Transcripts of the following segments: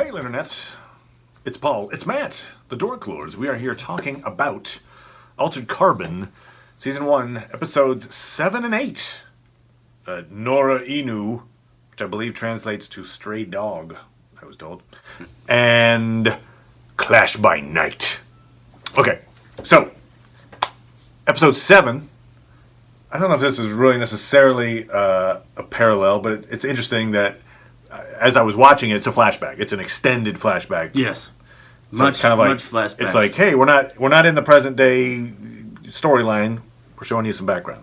Hey, Internets. It's Paul. It's Matt, the Dork Lords. We are here talking about Altered Carbon, Season 1, Episodes 7 and 8. Nora Inu, which I believe translates to Stray Dog, I was told. And Clash by Night. Okay, so, Episode 7. I don't know if this is really necessarily a parallel, but it's interesting that as I was watching it, it's a flashback. It's an extended flashback. Yes. So it's kind of like flashbacks. It's like, hey, we're not in the present day storyline. We're showing you some background.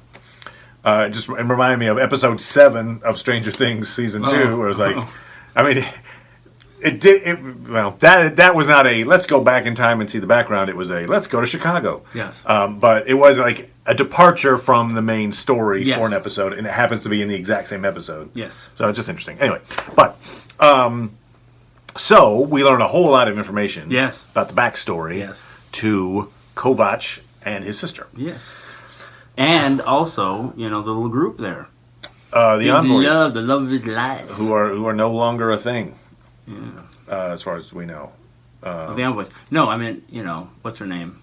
It reminded me of episode 7 of Stranger Things season 2, where it was like, I mean, that was not a let's go back in time and see the background. It was a let's go to Chicago. Yes. But it was like a departure from the main story Yes. for an episode, and it happens to be in the exact same episode. Yes. So it's just interesting. Anyway, but so we learned a whole lot of information. Yes. About the backstory. Yes. To Kovac and his sister. Yes. And also, the little group there. The envoys, the love of his life. who are no longer a thing. Yeah. As far as we know. The envoys. No, I mean, what's her name?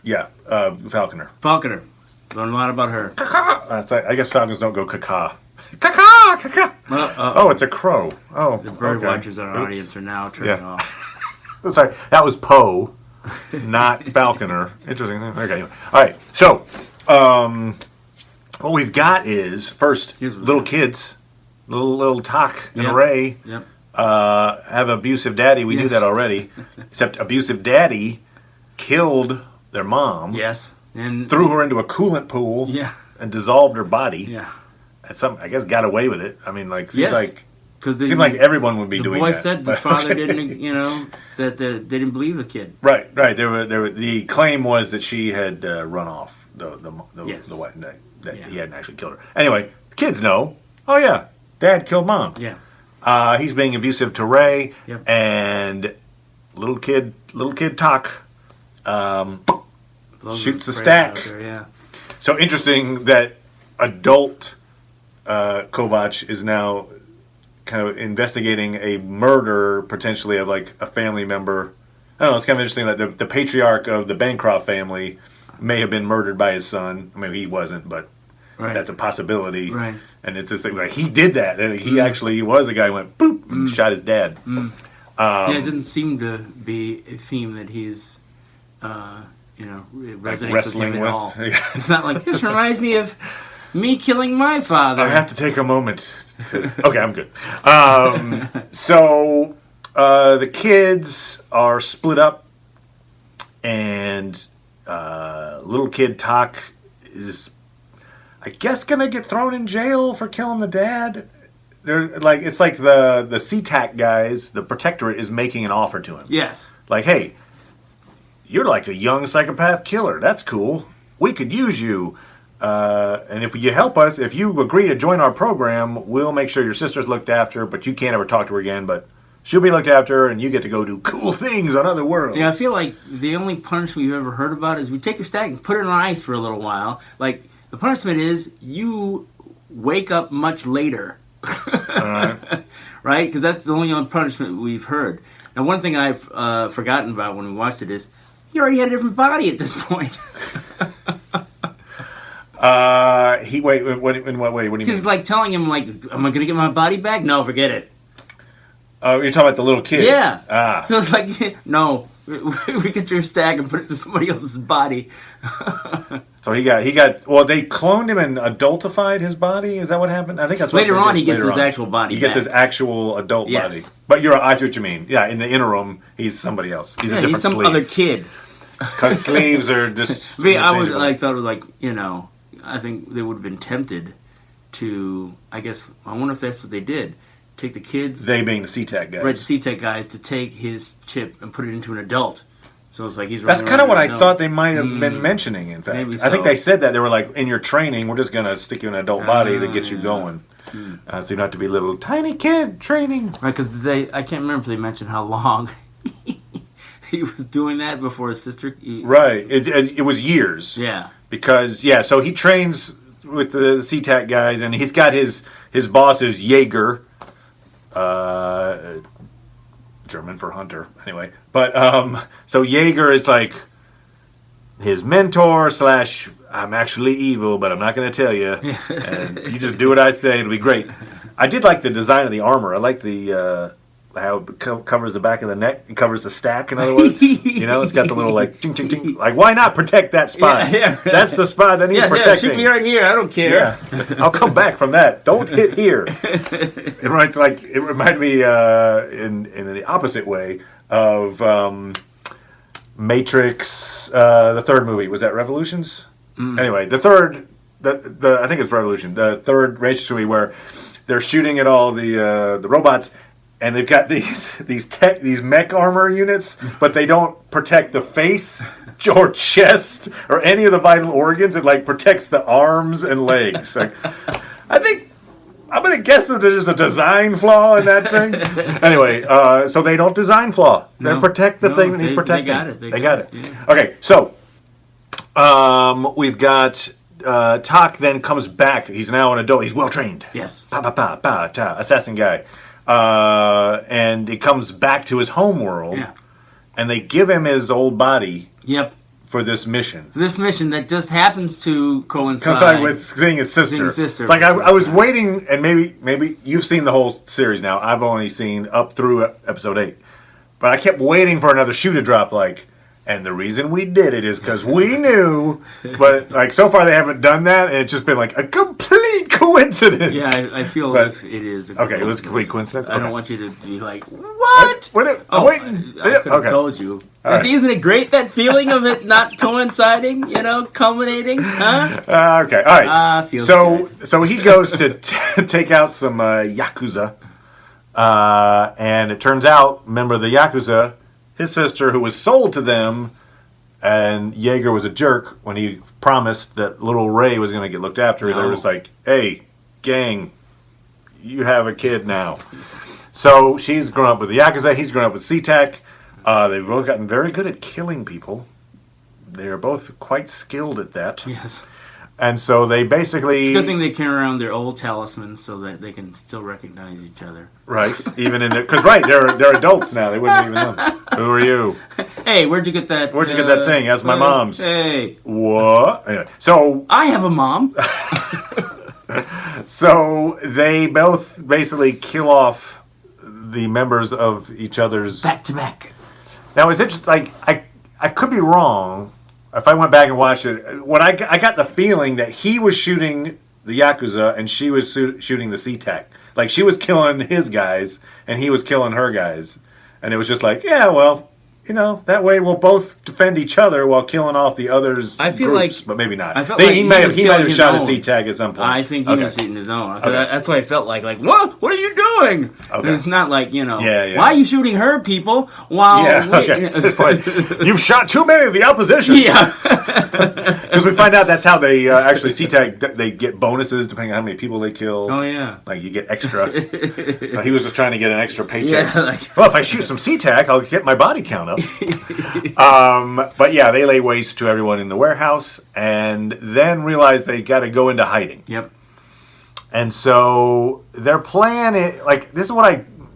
Yeah, Falconer. Falconer. Learn a lot about her. I guess falcons don't go caca. Caca, caca. Oh, it's a crow. Oh, The bird okay. watchers in our Oops. audience are now turning off. Sorry, that was Poe, not Falconer. Interesting. Okay, anyway. All right, so what we've got is, first, little kids, little Talk and Ray Yep. have abusive daddy. We knew Yes. that already. Except abusive daddy killed their mom. Yes. And Threw her into a coolant pool. Yeah. And dissolved her body. Yeah. And I guess got away with it. I mean, like, seemed Yes. like Because seemed like everyone would be doing that. The boy said the but- father didn't, that they didn't believe the kid. Right. There were. The claim was that she had run off Yes. the wife, that Yeah. he hadn't actually killed her. Anyway, the kids know. Oh yeah, Dad killed Mom. Yeah. He's being abusive to Ray, Yep. and little kid Talk Those shoots the are stack. out there, yeah. So interesting that adult Kovac is now kind of investigating a murder potentially of like a family member. I don't know. It's kind of interesting that the patriarch of the Bancroft family may have been murdered by his son. I mean, he wasn't, but Right. that's a possibility. Right. And it's just like he did that. He actually was the guy who went boop and shot his dad. Yeah, it doesn't seem to be a theme that he's, resonates wrestling with him with. at all. Yeah. It's not like, this reminds me of me killing my father. I have to take a moment. Okay, I'm good. So the kids are split up, and little kid Talk is, I guess, gonna get thrown in jail for killing the dad. It's like the SeaTac guys, the Protectorate is making an offer to him. Yes. Like, hey, you're like a young psychopath killer. That's cool. We could use you. And if you help us, if you agree to join our program, we'll make sure your sister's looked after, but you can't ever talk to her again, but she'll be looked after, and you get to go do cool things on other worlds. Yeah, I feel like the only punishment we've ever heard about is we take your stack and put it on ice for a little while. Like, the punishment is you wake up much later. Right. Right? Because that's the only punishment we've heard. Now, one thing I've forgotten about when we watched it is he already had a different body at this point. In what way? What do you He's mean? like telling him, like, am I going to get my body back? No, forget it. You're talking about the little kid. Yeah. Ah. So it's like, no, we get your stack and put it to somebody else's body. So he got. Well, they cloned him and adultified his body. Is that what happened? I think that's what Later they on, did he gets later his on. actual body He gets back. his actual adult Yes. body. But I see what you mean. Yeah, in the interim, he's somebody else. He's a different he's some sleeve. other kid. Because sleeves are just. I mean, I interchangeable. thought it was like, I think they would have been tempted to, I wonder if that's what they did. Take the kids, They being the SeaTac guys. Red CTEC guys, to take his chip and put it into an adult. So it's like he's That's running kind of around what I an adult. thought they might have been mentioning, in fact. Maybe I think so. they said that. They were like, in your training, we're just going to stick you in an adult body to get you yeah. going. So you don't have to be little tiny kid training. Right, because I can't remember if they mentioned how long he was doing that before his sister. Right. It was years. Yeah. Because, so he trains with the SeaTac guys, and he's got his boss is Jaeger. German for hunter, anyway. But so Jaeger is like his mentor slash. I'm actually evil, but I'm not going to tell you. And you just do what I say; it'll be great. I did like the design of the armor. I like the how it covers the back of the neck. It covers the stack. In other words, it's got the little like ching ching ching. Like, why not protect that spot? Yeah. That's the spot that needs protecting. Shoot me right here. I don't care. Yeah, I'll come back from that. Don't hit here. It reminded me in the opposite way of Matrix. The third movie, was that Revolutions? Anyway, the third, the I think it's Revolution. The third Matrix movie where they're shooting at all the robots, and they've got these mech armor units, but they don't protect the face or chest or any of the vital organs. It like protects the arms and legs. Like, I think I'm gonna guess that there's a design flaw in that thing. Anyway, so they don't design flaw. They protect the thing that he's protecting. They got it. Yeah. Okay, so we've got Tak then comes back. He's now an adult. He's well trained. Yes. Assassin guy. And he comes back to his home world. Yeah. And they give him his old body. Yep. For this mission. This mission that just happens to coincide with seeing his sister. It's like I was waiting, and maybe you've seen the whole series now. I've only seen up through episode 8. But I kept waiting for another shoe to drop, like, and the reason we did it is because we knew. But, like, so far they haven't done that, and it's just been, like, a complete coincidence. Yeah, I feel like it is. Okay, it was a complete coincidence? I don't want you to be like, what? I'm waiting. I could have told you. Right. Isn't it great, that feeling of it not coinciding, culminating? Huh? Okay, all right. Feels good. So he goes to take out some Yakuza. And it turns out, member of the Yakuza, his sister, who was sold to them, and Jaeger was a jerk when he promised that little Ray was going to get looked after. They were just like, hey, gang, you have a kid now. So she's grown up with the Yakuza, he's grown up with SeaTac. They've both gotten very good at killing people. They are both quite skilled at that. Yes. And so they basically... It's a good thing they carry around their old talismans so that they can still recognize each other. Right. Even in their... Because, they're adults now. They wouldn't even know. Who are you? Hey, where'd you get that... Where'd you get that thing? That's my mom's. Hey. What? Anyway, so... I have a mom. So they both basically kill off the members of each other's... Back to back. Now, it's interesting. Like, I could be wrong... If I went back and watched it, I got the feeling that he was shooting the Yakuza and she was shooting the SeaTac. Like, she was killing his guys and he was killing her guys. And it was just like, yeah, well, that way we'll both defend each other while killing off the others. I feel groups, like... But maybe not. I felt like he might have shot a SeaTac at some point. I think he was shooting his own. Okay. That's what I felt like. Like, what? What are you doing? Okay. It's not like, why are you shooting her, people? While You've shot too many of the opposition. Yeah. Because we find out that's how they actually SeaTac, they get bonuses depending on how many people they kill. Oh, yeah. Like, you get extra. So he was just trying to get an extra paycheck. Yeah, well, if I shoot some SeaTac, I'll get my body count up. But yeah, they lay waste to everyone in the warehouse and then realize they got to go into hiding. Yep. And so their plan is, like, this is what I'm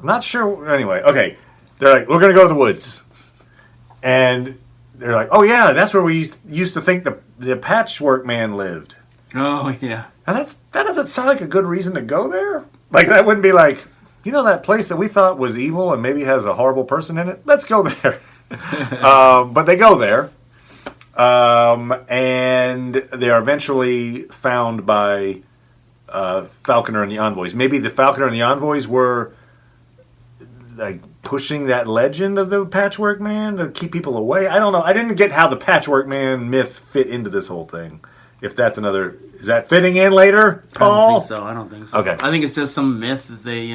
not sure. Anyway, okay. They're like, we're going to go to the woods. And they're like, oh yeah, that's where we used to think the patchwork man lived. Oh, yeah. And that doesn't sound like a good reason to go there. Like, that wouldn't be like, that place that we thought was evil and maybe has a horrible person in it? Let's go there. But they go there. And they are eventually found by Falconer and the Envoys. Maybe the Falconer and the Envoys were like pushing that legend of the Patchwork Man to keep people away. I don't know. I didn't get how the Patchwork Man myth fit into this whole thing. If that's another... Is that fitting in later, Paul? I don't think so. Okay. I think it's just some myth that they,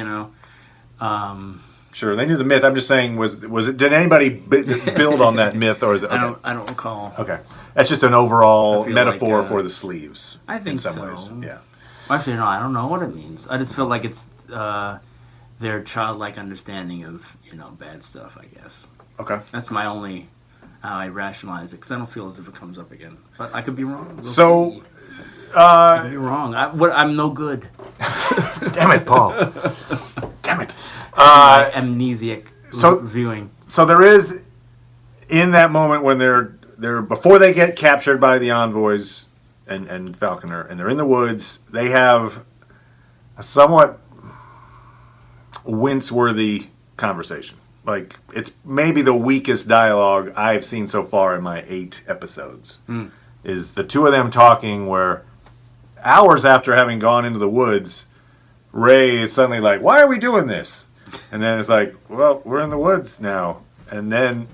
Sure, they knew the myth. I'm just saying, was it? Did anybody build on that myth, or is it? Okay. I don't recall. Okay, that's just an overall metaphor for the sleeves. I think in some so. ways. Yeah. Actually, no, I don't know what it means. I just feel like it's their childlike understanding of bad stuff. I guess. Okay. That's my only how I rationalize it because I don't feel as if it comes up again. But I could be wrong. We'll see. I could be wrong. I'm no good. Damn it, Paul. Damn it. Amnesiac viewing. So there is, in that moment when they're before they get captured by the envoys and Falconer, and they're in the woods, they have a somewhat wince-worthy conversation. Like, it's maybe the weakest dialogue I've seen so far in my 8 episodes. Is the two of them talking where hours after having gone into the woods, Ray is suddenly like, why are we doing this? And then it's like, well, we're in the woods now. And then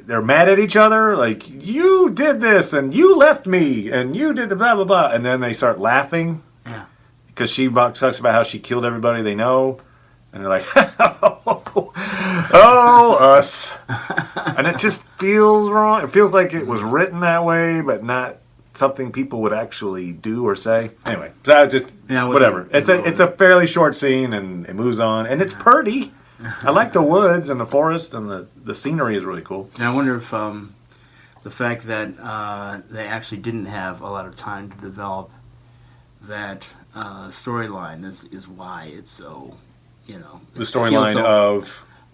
they're mad at each other, like, you did this, and you left me, and you did the blah, blah, blah. And then they start laughing. Yeah. Because she talks about how she killed everybody they know. And they're like, oh, us. And it just feels wrong. It feels like it was written that way, but not something people would actually do or say. Anyway, so just, whatever. It's a fairly short scene, and it moves on. And it's pretty. I like the woods and the forest, and the scenery is really cool. And I wonder if the fact that they actually didn't have a lot of time to develop that storyline is why it's so, the storyline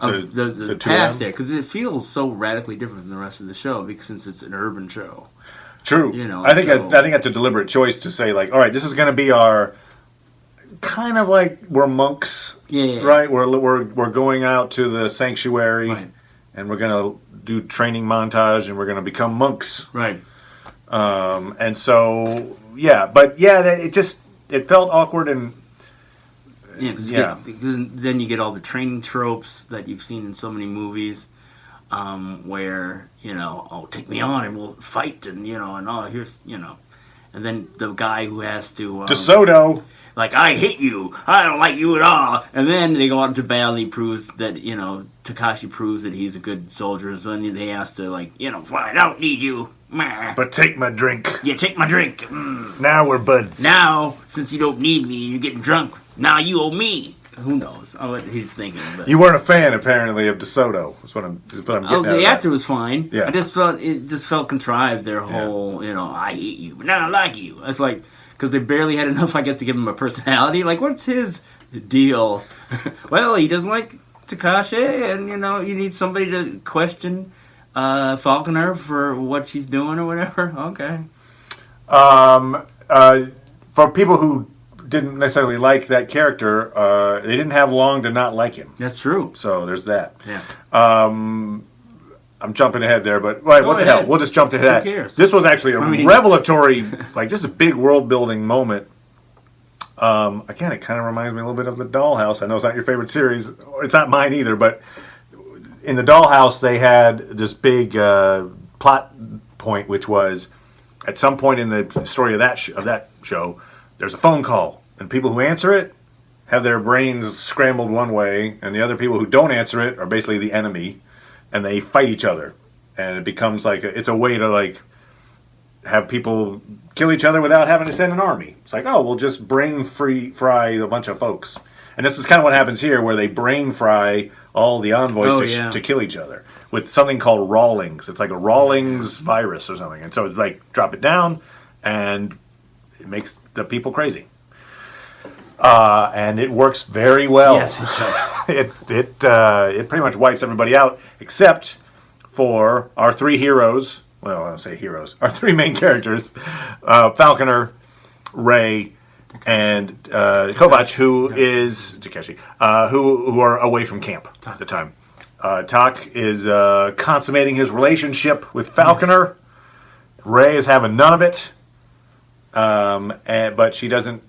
of the past there, because it feels so radically different than the rest of the show, because since it's an urban show. True. I think that's a deliberate choice to say, like, all right, this is going to be our kind of like we're monks, right? We're going out to the sanctuary, right, and we're going to do training montage, and we're going to become monks, right? And so it felt awkward and. Because then you get all the training tropes that you've seen in so many movies, where take me on and we'll fight, and here's and then the guy who has to DeSoto, like, I hate you, I don't like you at all, and then they go out into battle. He proves that Takashi proves that he's a good soldier, so then they ask to well, I don't need you. But take my drink. Yeah, take my drink. Now we're buds. Now, since you don't need me, you're getting drunk. Now you owe me. Who knows what he's thinking? But. You weren't a fan, apparently, of DeSoto. That's what I'm getting at. The actor was fine. Yeah. I just felt it felt contrived. Their whole, I hate you, but now I like you. It's like, because they barely had enough, I guess, to give him a personality. Like, what's his deal? Well, he doesn't like Takashi, and you need somebody to question Falconer for what she's doing or whatever. Okay. For people who didn't necessarily like that character, they didn't have long to not like him. That's true. So there's that. Yeah. I'm jumping ahead there, but what the hell? We'll just jump to that. Who cares? This was actually a revelatory, like, just a big world building moment. Again, it kind of reminds me a little bit of the Dollhouse. I know it's not your favorite series. It's not mine either, but in the Dollhouse, they had this big plot point, which was at some point in the story of that show, there's a phone call, and people who answer it have their brains scrambled one way, and the other people who don't answer it are basically the enemy, and they fight each other, and it becomes like it's a way to, like, have people kill each other without having to send an army. It's like, we'll just brain fry a bunch of folks, and this is kind of what happens here, where they brain fry all the envoys to kill each other with something called Rawlings. It's like a Rawlings virus or something, and so it's like, drop it down, and it makes the people crazy. And it works very well. Yes, it does. It pretty much wipes everybody out, except for our 3 heroes. Well, I don't say heroes. Our 3 main characters, Falconer, Ray, and Kovacs, Takeshi, who are away from camp at the time. Tak is consummating his relationship with Falconer. Ray is having none of it. But she doesn't.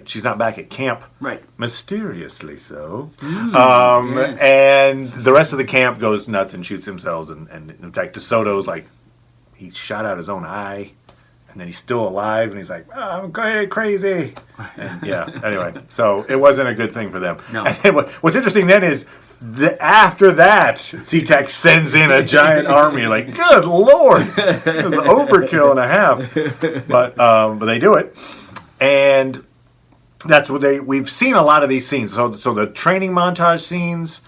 She's not back at camp, right? Mysteriously so. Yes. And the rest of the camp goes nuts and shoots themselves. And in fact, DeSoto's like, he shot out his own eye, and then he's still alive, and he's like, I'm crazy. And anyway, so it wasn't a good thing for them. No. And what's interesting then is, after that, SeaTac sends in a giant army. Like, good Lord, it was overkill and a half. But they do it, and that's what we've seen a lot of these scenes. So the training montage scenes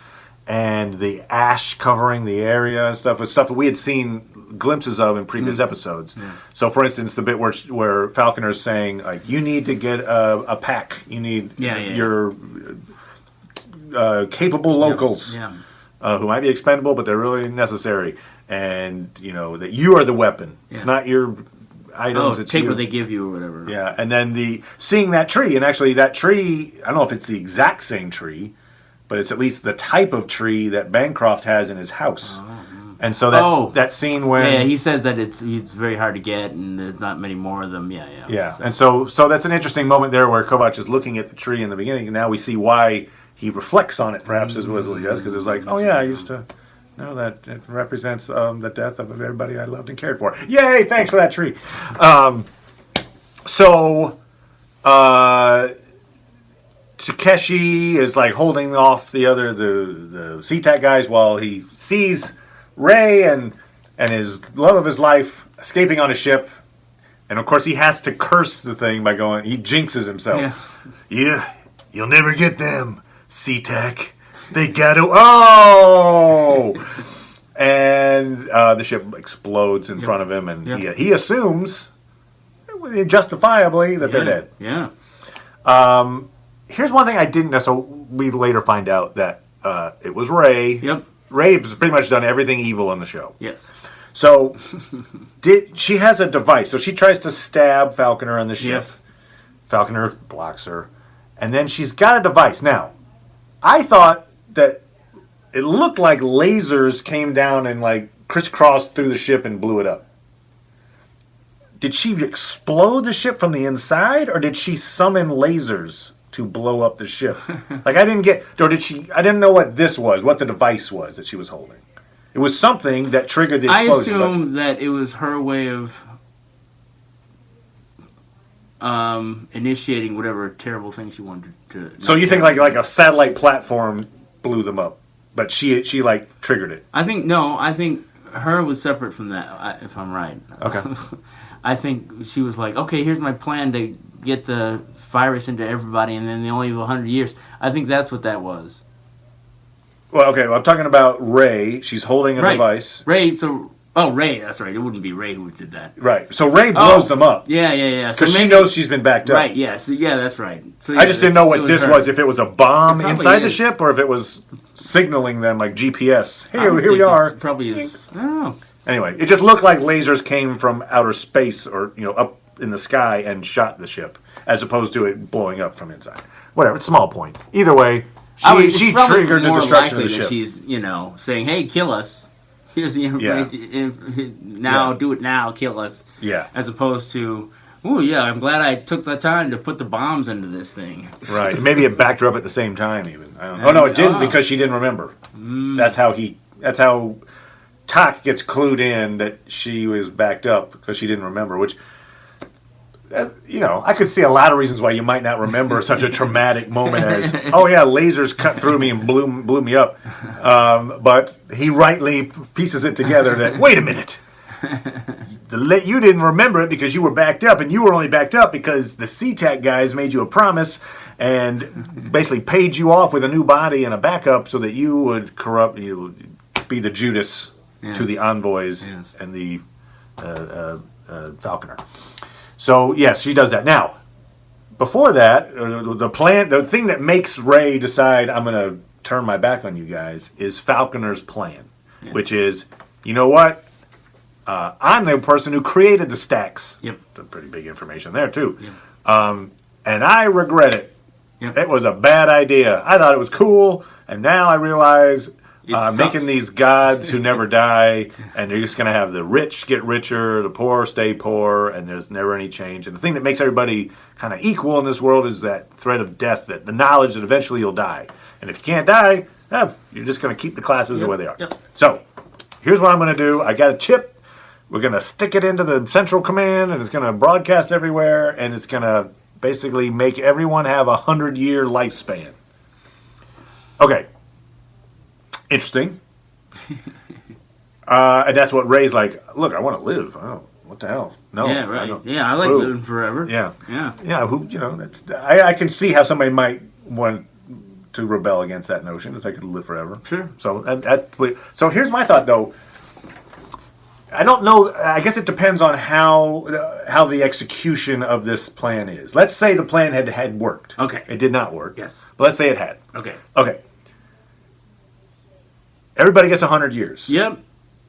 and the ash covering the area and stuff was stuff that we had seen glimpses of in previous episodes. Yeah. So, for instance, the bit where Falconer's saying, like, you need to get a pack. You need capable locals Yeah. who might be expendable, but they're really necessary. And, that you are the weapon. Yeah. It's not your items. Oh, it's take you. what they give you or whatever. Yeah, and then seeing that tree, and actually that tree, I don't know if it's the exact same tree, but it's at least the type of tree that Bancroft has in his house. And so that scene when... Yeah, he says that it's very hard to get, and there's not many more of them. Yeah. Yeah, and so that's an interesting moment there where Kovac is looking at the tree in the beginning, and now we see why he reflects on it, perhaps, as well as he does, because it's like, oh yeah, I used to know that it represents the death of everybody I loved and cared for. Yay, thanks for that tree. Takeshi is like holding off the SeaTac guys while he sees Ray and his love of his life escaping on a ship, and of course he has to curse the thing by going. He jinxes himself. Yeah, you'll never get them, SeaTac. They gotta. Oh, and the ship explodes in front of him, and he assumes, justifiably, that they're dead. Yeah. Here's one thing I didn't know. So we later find out that it was Ray. Yep. Ray's pretty much done everything evil in the show. Yes. So, she has a device. So she tries to stab Falconer on the ship. Yes. Falconer blocks her. And then she's got a device. Now, I thought that it looked like lasers came down and like crisscrossed through the ship and blew it up. Did she explode the ship from the inside, or did she summon lasers to blow up the ship? Like, I didn't know what this was, what the device was that she was holding. It was something that triggered the explosion. I assume that it was her way of initiating whatever terrible thing she wanted to. So you think like a satellite platform blew them up, but she like triggered it? I think her was separate from that. If I'm right. Okay. I think she was like, okay, here's my plan to get the virus into everybody, and then they only have 100 years. I think that's what that was. Well, okay. Well, I'm talking about Ray. She's holding a device. Ray. Ray. That's right. It wouldn't be Ray who did that. Right. So Ray blows them up. Yeah. Because she knows she's been backed up. Right. Yeah. So that's right. So, I just didn't know what this was. If it was a bomb inside the is. ship, or if it was signaling them like GPS. Here we are. It probably is. I don't know. Anyway, it just looked like lasers came from outer space or up in the sky and shot the ship, as opposed to it blowing up from inside. Whatever, it's a small point. Either way, she triggered the destruction of the ship. She's saying, "Hey, kill us. Here's the information. Now, do it now. Kill us." Yeah. As opposed to, "Oh yeah, I'm glad I took the time to put the bombs into this thing." Right. Maybe it backed her up at the same time. Even. I don't know. Oh no, it didn't because she didn't remember. That's how Tak gets clued in that she was backed up because she didn't remember, which, I could see a lot of reasons why you might not remember such a traumatic moment as, oh yeah, lasers cut through me and blew me up. But he rightly pieces it together that, wait a minute, you didn't remember it because you were backed up, and you were only backed up because the SeaTac guys made you a promise and basically paid you off with a new body and a backup so that you would be the Judas to the envoys and the Falconer. So yes, she does that. Now, before that, the thing that makes Ray decide I'm going to turn my back on you guys is Falconer's plan, which is, you know what? I'm the person who created the stacks. Yep. That's pretty big information there too. Yep. And I regret it. Yep. It was a bad idea. I thought it was cool, and now I realize making these gods who never die, and they're just going to have the rich get richer, the poor stay poor, and there's never any change. And the thing that makes everybody kind of equal in this world is that threat of death, that the knowledge that eventually you'll die. And if you can't die, you're just going to keep the classes the way they are. Yep. So here's what I'm going to do. I got a chip. We're going to stick it into the central command, and it's going to broadcast everywhere, and it's going to basically make everyone have 100-year lifespan. Okay. Interesting. And that's what Ray's like, look, I want to live. Oh, what the hell? No. Yeah, right. I like living forever. Yeah. Yeah. Yeah, that's I can see how somebody might want to rebel against that notion, that they could live forever. Sure. So here's my thought, though. I don't know. I guess it depends on how the execution of this plan is. Let's say the plan had worked. Okay. It did not work. Yes. But let's say it had. Okay. Okay. Everybody gets 100 years. Yep.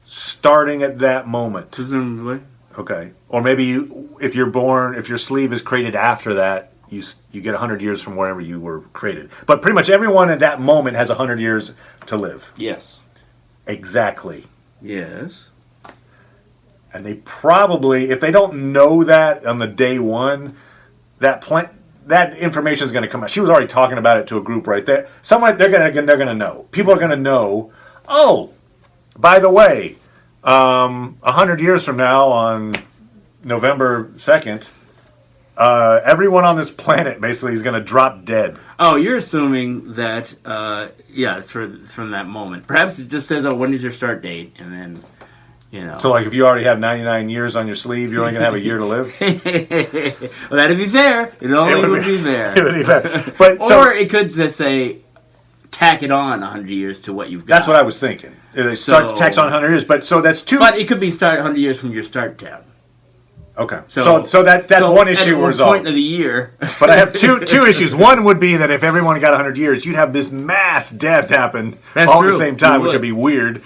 Starting at that moment. Presumably. Okay. Or maybe if your sleeve is created after that, you get 100 years from wherever you were created. But pretty much everyone at that moment has 100 years to live. Yes. Exactly. Yes. And they probably, if they don't know that on the day one, that information is going to come out. She was already talking about it to a group right there. Someone they're going to know. People are going to know. Oh, by the way, 100 years from now, on November 2nd, everyone on this planet basically is going to drop dead. Oh, you're assuming that, it's from that moment. Perhaps it just says, when is your start date? And then, So, like, if you already have 99 years on your sleeve, you're only going to have a year to live? Well, that'd be fair. It would be fair. It would be fair. But, or it could just say, tack it on 100 years to what you've got. That's what I was thinking. Start to tax on 100 years, but so that's two. But it could be start 100 years from your start tab. Okay. So that's one issue resolved. At one point of the year. But I have two issues. One would be that if everyone got 100 years, you'd have this mass death happen at the same time, which would be weird.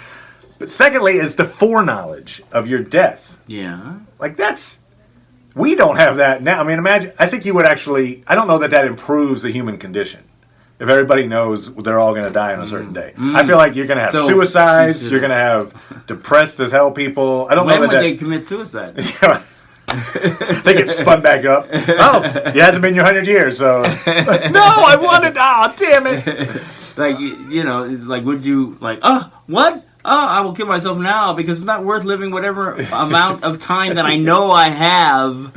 But secondly is the foreknowledge of your death. Yeah. Like we don't have that now. I mean, imagine, I think you would actually, I don't know that improves the human condition. If everybody knows they're all going to die on a certain day. I feel like you're going to have suicides, you're going to have depressed as hell people. I don't know that when they commit suicide? They get spun back up. Oh, it hasn't been your 100 years, so. No, I wanted, damn it. Would you, what? Oh, I will kill myself now because it's not worth living whatever amount of time that I know I have.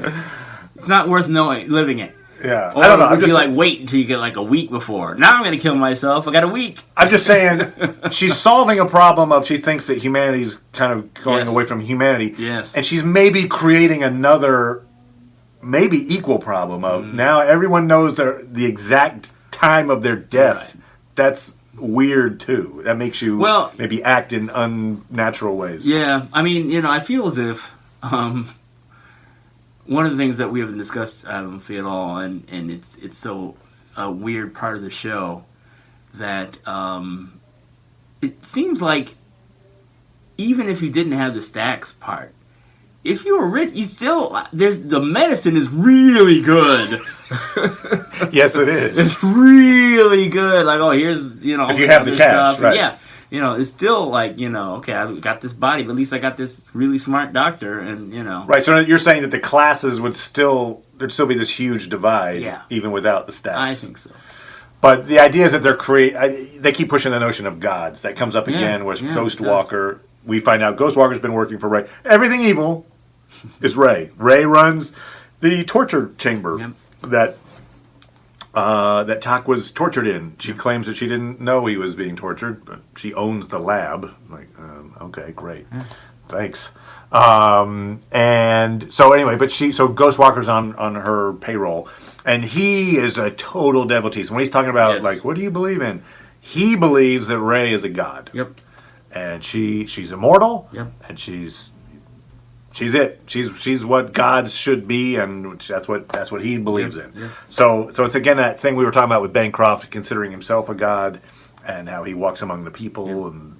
It's not worth living it. Yeah, or I don't know. Would you wait until you get a week before? Now I'm going to kill myself. I got a week. I'm just saying, she's solving a problem of she thinks that humanity's kind of going away from humanity. Yes. And she's maybe creating another, maybe equal problem of now everyone knows the exact time of their death. Right. That's weird too. That makes you maybe act in unnatural ways. Yeah, I mean, I feel as if. One of the things that we haven't discussed, I don't feel at all, and it's so a weird part of the show that it seems like even if you didn't have the stacks part, if you were rich, you still the medicine is really good. Yes, it is. It's really good. Here's if you have the cash, stuff. right? Yeah. It's still okay, I've got this body, but at least I got this really smart doctor, and Right, so you're saying that the classes there'd still be this huge divide, even without the stats. I think so. But the idea is that they keep pushing the notion of gods. That comes up again with Ghost Walker. We find out Ghost Walker's been working for Ray. Everything evil is Ray. Ray runs the torture chamber that Tak was tortured in. She claims that she didn't know he was being tortured, but she owns the lab. Okay, great. Thanks. And so anyway, so Ghost Walker's on her payroll, and he is a total devotee. So when he's talking about what do you believe in? He believes that Ray is a god. Yep. And she's immortal. Yep. And she's it. She's what gods should be, and that's what he believes in. Yep. So it's again that thing we were talking about with Bancroft considering himself a god, and how he walks among the people and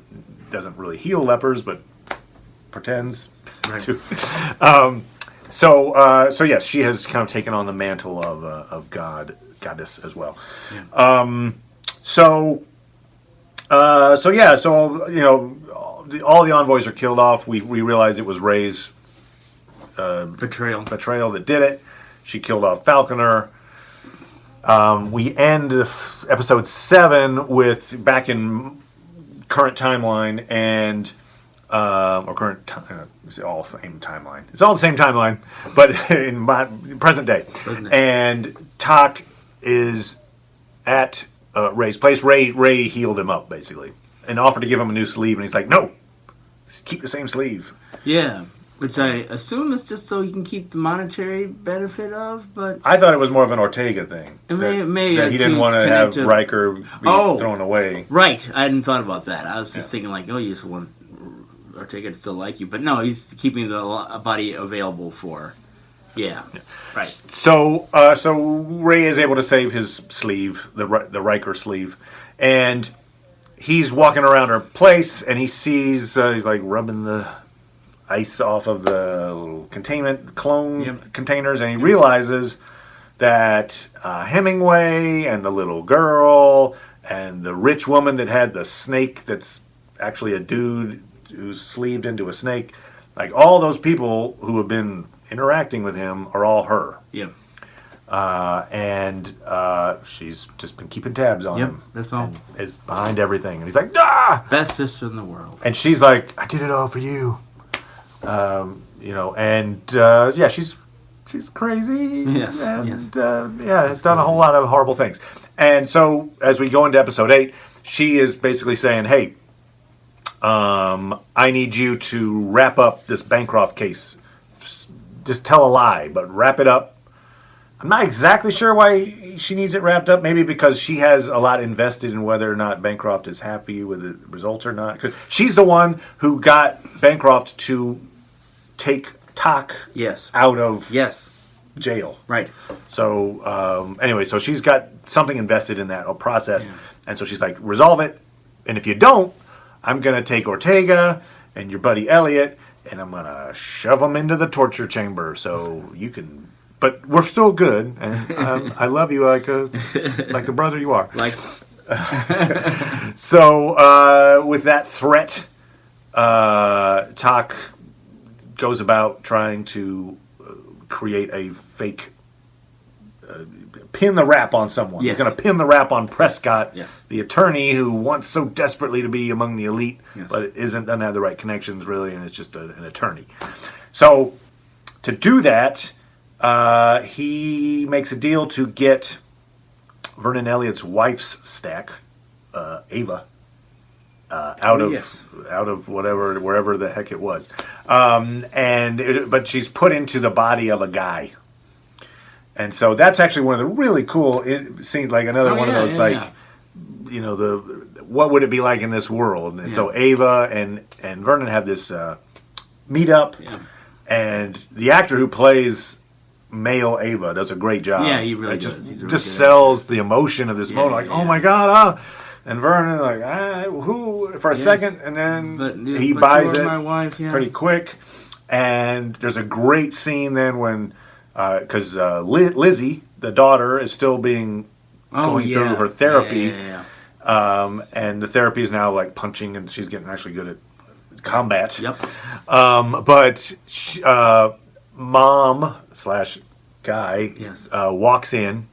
doesn't really heal lepers, but pretends to. So yes, she has kind of taken on the mantle of goddess as well. Yeah. So all the envoys are killed off. We realize it was Ray's betrayal that did it. She killed off Falconer. We end episode 7 with back in current timeline and or current time. It's all the same timeline. It's all the same timeline, but in my present day. And Tak is at Ray's place. Ray healed him up basically and offered to give him a new sleeve, and he's like, "No, keep the same sleeve." Yeah. Which I assume is just so he can keep the monetary benefit of, but I thought it was more of an Ortega thing. That he didn't want to have Riker be thrown away. Right, I hadn't thought about that. I was just thinking you just want Ortega to still like you, but no, he's keeping the body available for. Yeah. Right. So Ray is able to save his sleeve, the Riker sleeve, and he's walking around her place, and he sees he's like rubbing the ice off of the little containment clone containers, and he realizes that Hemingway and the little girl and the rich woman that had the snake that's actually a dude who's sleeved into a snake, like all those people who have been interacting with him are all her. Yeah. And she's just been keeping tabs on him. That's all. And is behind everything. And he's like, ah! Best sister in the world. And she's like, I did it all for you. She's crazy. Yes. And has done a whole lot of horrible things. And so as we go into episode 8, she is basically saying, hey, I need you to wrap up this Bancroft case. Just tell a lie, but wrap it up. I'm not exactly sure why she needs it wrapped up. Maybe because she has a lot invested in whether or not Bancroft is happy with the results or not. Because she's the one who got Bancroft to take Tak out of jail. Right. So anyway, so she's got something invested in that process. Yeah. And so she's like, resolve it. And if you don't, I'm going to take Ortega and your buddy Elliot, and I'm going to shove them into the torture chamber so you can... But we're still good, and I love you like the brother you are. So with that threat, Tak goes about trying to create a fake, pin the rap on someone. He's going to pin the rap on Prescott, the attorney who wants so desperately to be among the elite, but doesn't have the right connections really, and it's just an attorney. So to do that... he makes a deal to get Vernon Elliott's wife's stack, Ava, out of wherever the heck it was, but she's put into the body of a guy, and so that's actually one of the really cool. It seems like another one of those what would it be like in this world? And so Ava and Vernon have this meetup, and the actor who plays male Ava does a great job. Yeah, he really does. He's really just sells the emotion of this moment. Oh my God, and Vernon who for a second, and then he buys it my wife, pretty quick. And there's a great scene then when because Lizzie, the daughter, is still going through her therapy, and the therapy is now like punching, and she's getting actually good at combat. Yep. But mom / guy walks in,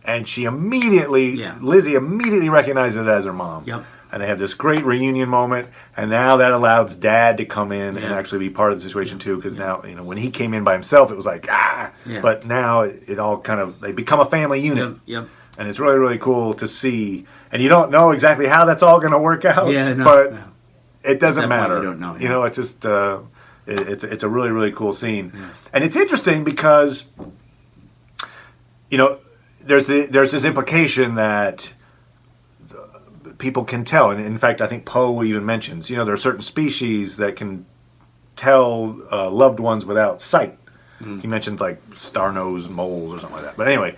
and she Lizzie immediately recognizes it as her mom. Yep. And they have this great reunion moment, and now that allows Dad to come in and actually be part of the situation too, because now, when he came in by himself, it was like, but now it all kind of, they become a family unit. Yep. And it's really, really cool to see, and you don't know exactly how that's all going to work out, but it doesn't matter. You don't know. It's just... It's a really, really cool scene. And it's interesting because, there's this implication that people can tell. And in fact, I think Poe even mentions, there are certain species that can tell loved ones without sight. He mentions like star-nosed moles or something like that. But anyway,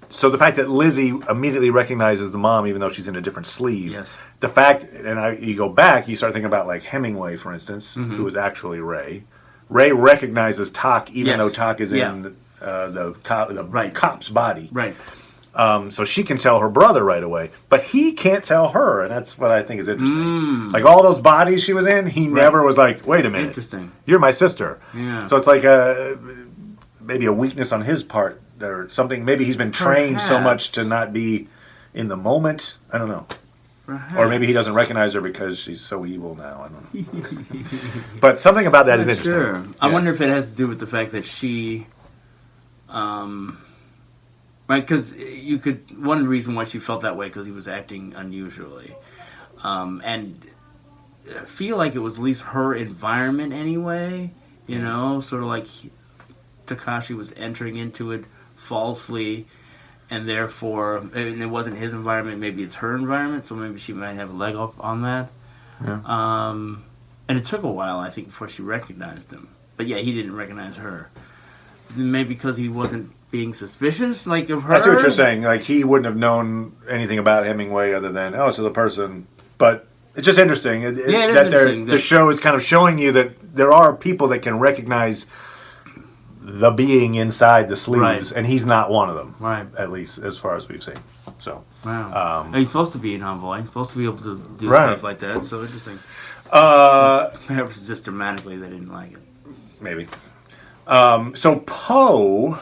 so the fact that Lizzie immediately recognizes the mom, even though she's in a different sleeve, the fact, and you go back, you start thinking about like Hemingway, for instance, who was actually Ray. Ray recognizes Tak, even though Tak is in the cop's body. Right. So she can tell her brother right away, but he can't tell her, and that's what I think is interesting. Like all those bodies she was in, he never was like, wait a minute, interesting, you're my sister. Yeah. So it's like maybe a weakness on his part or something. Maybe he's been trained so much to not be in the moment. I don't know. Perhaps. Or maybe he doesn't recognize her because she's so evil now. I don't know. But something about that is interesting. Sure. I wonder if it has to do with the fact that she... right, because one reason why she felt that way, because he was acting unusually. And I feel like it was at least her environment anyway, sort of like Takashi was entering into it falsely, and therefore, and it wasn't his environment, maybe it's her environment, so maybe she might have a leg up on that. Yeah. And it took a while, I think, before she recognized him. But yeah, he didn't recognize her. maybe because he wasn't being suspicious, like, of her. I see what you're saying. Like, he wouldn't have known anything about Hemingway other than, oh, it's the person. But it's just interesting. It is interesting. The show is kind of showing you that there are people that can recognize the being inside the sleeves, and he's not one of them. Right. At least as far as we've seen. So. Wow. He's supposed to be an envoy. He's supposed to be able to do stuff like that. So interesting. Perhaps just dramatically they didn't like it. Maybe. So Poe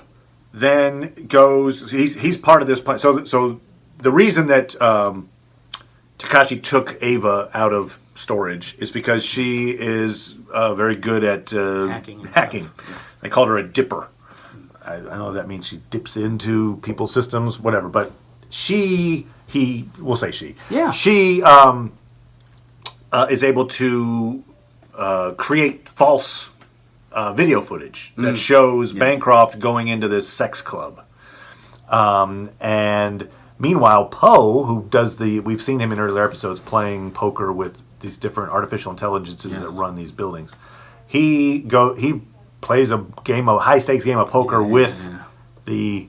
then goes. He's part of this plan. So the reason that Takashi took Ava out of storage is because she is very good at hacking. Yeah. They called her a dipper. I know that means she dips into people's systems, whatever. But we'll say she. Yeah. She is able to create false video footage that shows Bancroft going into this sex club. And meanwhile, Poe, who does we've seen him in earlier episodes playing poker with these different artificial intelligences that run these buildings. He plays a high stakes game of poker with the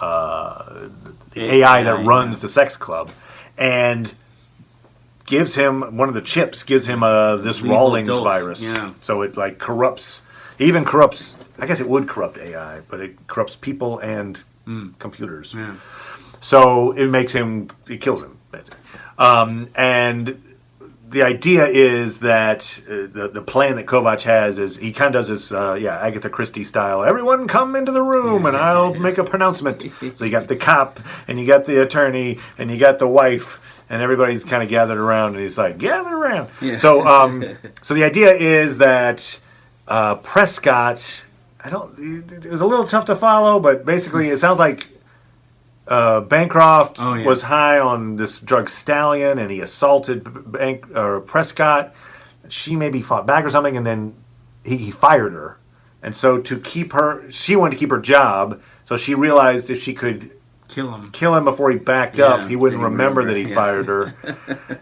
AI that runs the sex club, and gives him one of the chips. Gives him this Rawlings virus. Yeah. So it like corrupts. It even corrupts. I guess it would corrupt AI, but it corrupts people and computers. Yeah. So it makes him. It kills him. And the idea is that the plan that Kovac has is he kind of does this, Agatha Christie style. Everyone come into the room and I'll make a pronouncement. So you got the cop and you got the attorney and you got the wife and everybody's kind of gathered around and he's like, gather around. Yeah. So the idea is that Prescott, it was a little tough to follow, but basically it sounds like Bancroft was high on this drug Stallion, and he assaulted Prescott. She maybe fought back or something, and then he fired her. And so she wanted to keep her job. So she realized if she could kill him before he backed up, he wouldn't remember that he fired her.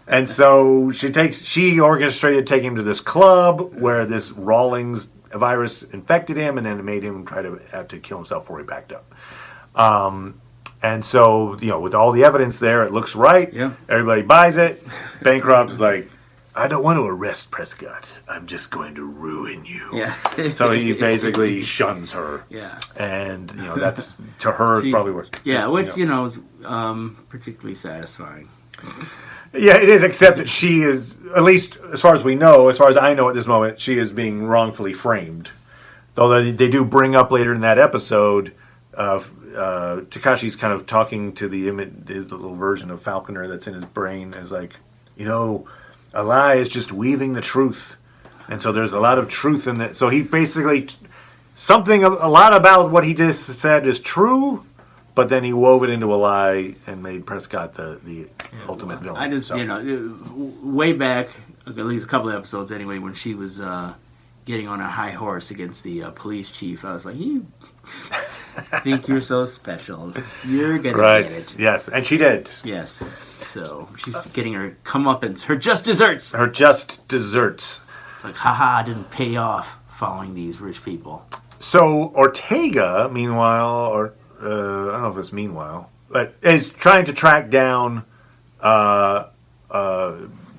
And so she orchestrated taking him to this club where this Rawlings virus infected him, and then it made him try to have to kill himself before he backed up. And so, with all the evidence there, it looks right. Yeah. Everybody buys it. Bancroft's like, I don't want to arrest Prescott. I'm just going to ruin you. Yeah. So he basically shuns her. Yeah. And, that's, to her, probably worse. Yeah, which, is particularly satisfying. Yeah, it is, except that she is, at least as far as we know, as far as I know at this moment, she is being wrongfully framed. Though they do bring up later in that episode Takashi's kind of talking to the little version of Falconer that's in his brain. Is like, a lie is just weaving the truth, and so there's a lot of truth in it. So he basically a lot about what he just said is true, but then he wove it into a lie and made Prescott the ultimate villain. I just way back, at least a couple of episodes anyway, when she was getting on a high horse against the police chief, I was like, you think you're so special. You're going to get it. Yes, and she did. Yes. So she's getting her comeuppance, her just desserts. It's like, haha, I didn't pay off following these rich people. So Ortega, meanwhile, I don't know if it's meanwhile, but is trying to track down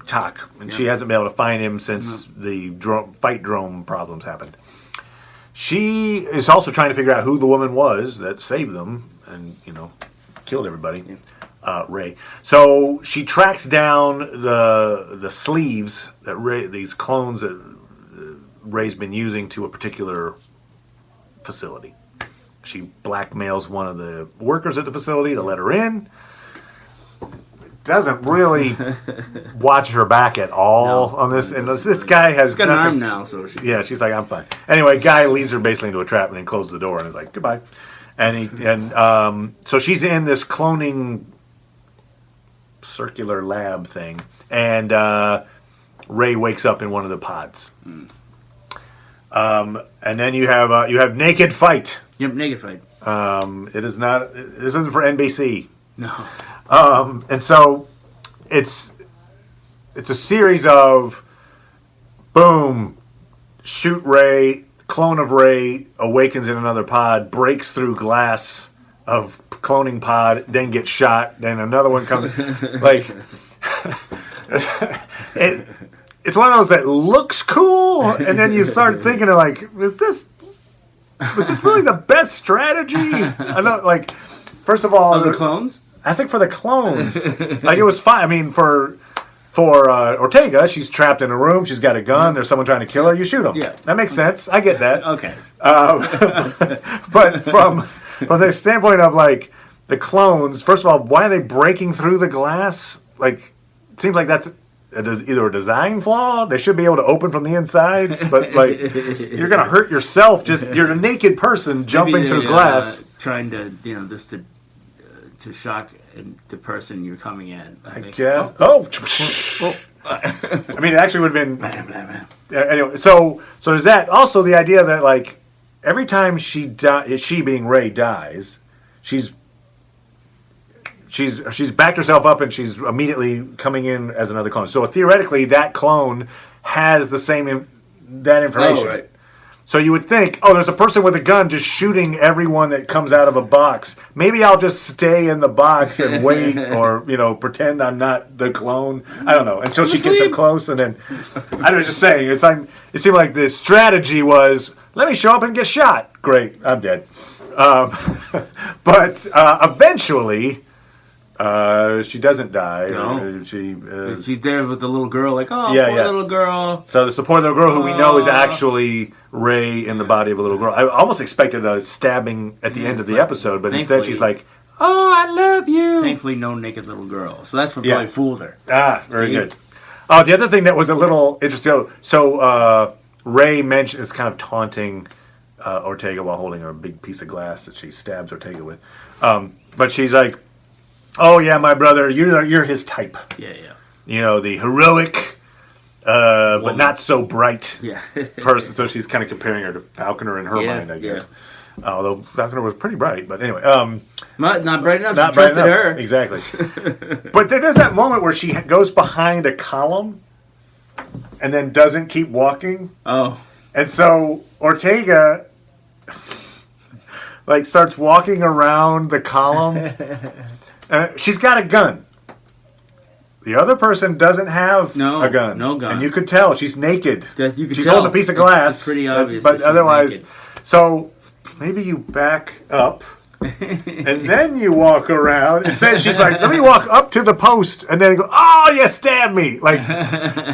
Tak, and she hasn't been able to find him since the fight drone problems happened. She is also trying to figure out who the woman was that saved them and, killed everybody, Ray. So she tracks down the sleeves that these clones that Ray's been using to a particular facility. She blackmails one of the workers at the facility to let her in. Doesn't really watch her back at all on this, and this guy has got an arm now, so she's like, I'm fine. Anyway, guy leads her basically into a trap and then closes the door and is like, goodbye. So she's in this cloning circular lab thing, and Ray wakes up in one of the pods. And then you have Naked Fight. Yep, Naked Fight. It isn't for NBC. No. And so it's a series of boom, shoot Ray, clone of Rey awakens in another pod, breaks through glass of cloning pod, then gets shot, then another one comes. Like, it's one of those that looks cool, and then you start thinking of like, was this really the best strategy? I know, like, first of all, the clones. I think for the clones, like it was fine. I mean, for Ortega, she's trapped in a room. She's got a gun. There's someone trying to kill her. You shoot them. Yeah, that makes sense. I get that. Okay. But from the standpoint of like the clones, first of all, why are they breaking through the glass? Like, it seems like that's either a design flaw. They should be able to open from the inside, but like you're gonna hurt yourself. You're a naked person jumping through glass, trying to just to shock the person you're coming at. I guess. Oh. I mean, it actually would have been. Anyway, so there's that. Also, the idea that like every time she being Rey dies, she's backed herself up and she's immediately coming in as another clone. So theoretically, that clone has the same that information. Oh, right. So you would think, oh, there's a person with a gun just shooting everyone that comes out of a box. Maybe I'll just stay in the box and wait, or pretend I'm not the clone. I don't know until she gets up close, and then I was just saying. It seemed like the strategy was, let me show up and get shot. Great, I'm dead. But eventually. She doesn't die. No. She's there with the little girl, like, poor little girl. So the support little girl, who we know is actually Rey in the body of a little girl. I almost expected a stabbing at the end of the episode, but instead she's like, "Oh, I love you." Thankfully, no naked little girl. So that's what probably fooled her. Ah, very good. Oh, the other thing that was a little interesting. So Rey mentioned, it's kind of taunting Ortega while holding her a big piece of glass that she stabs Ortega with. But she's like, "Oh yeah, my brother, you're his type. Yeah. The heroic, but not so bright person." So she's kind of comparing her to Falconer in her mind, I guess. Yeah. Although Falconer was pretty bright, but anyway. Not bright enough. Not she bright trusted enough. her. Exactly. But there's that moment where she goes behind a column, and then doesn't keep walking. Oh. And so Ortega starts walking around the column. She's got a gun. The other person doesn't have a gun. No gun. And you could tell she's naked. She's holding a piece of glass. It's pretty obvious. But otherwise, naked. So maybe you back up and then you walk around. Instead, she's like, "Let me walk up to the post," and then go, "Oh, you stabbed me!" Like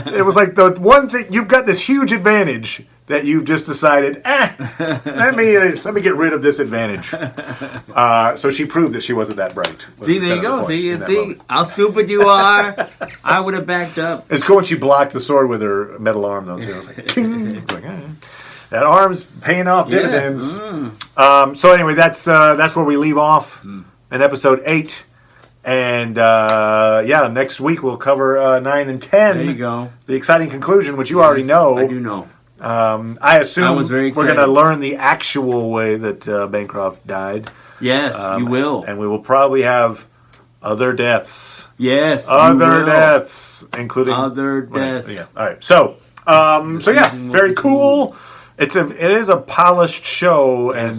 it was like the one thing. You've got this huge advantage that you've just decided, let me get rid of this advantage. So she proved that she wasn't that bright. See, there you go. See how stupid you are. I would have backed up. It's cool when she blocked the sword with her metal arm, though, too. Like, that arm's paying off dividends. So anyway, that's where we leave off in episode 8. And next week we'll cover 9 and 10. There you go. The exciting conclusion, which you already know. I do know. I assume we're going to learn the actual way that Bancroft died. Yes, you will. And we will probably have other deaths. Yes, other deaths, including other deaths. Yeah. All right. So very cool. It is a polished show, and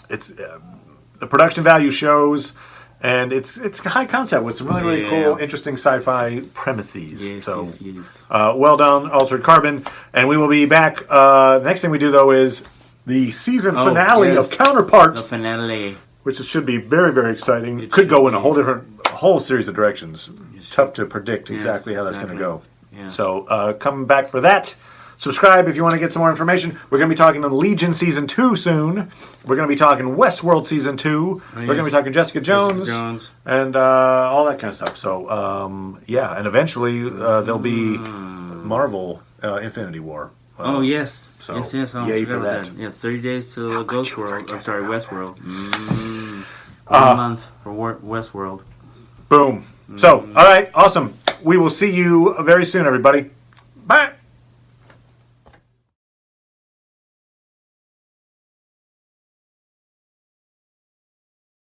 it's the production value shows. And it's high concept with some really cool, interesting sci-fi premises. Yes. Well done, Altered Carbon. And we will be back. Next thing we do, though, is the season finale of Counterpart. The finale. Which should be very, very exciting. It could go in a whole series of directions. Tough to predict exactly how that's going to go. Yeah. So come back for that. Subscribe if you want to get some more information. We're going to be talking to Legion Season 2 soon. We're going to be talking Westworld Season 2. We're going to be talking Jessica Jones. And all that kind of stuff. So, and eventually there'll be Marvel Infinity War. Yes. So, yes. Yay for that. Yeah, 30 days to Ghost World. I'm sorry, Westworld. 1 month for Westworld. Boom. So, all right, awesome. We will see you very soon, everybody. Bye.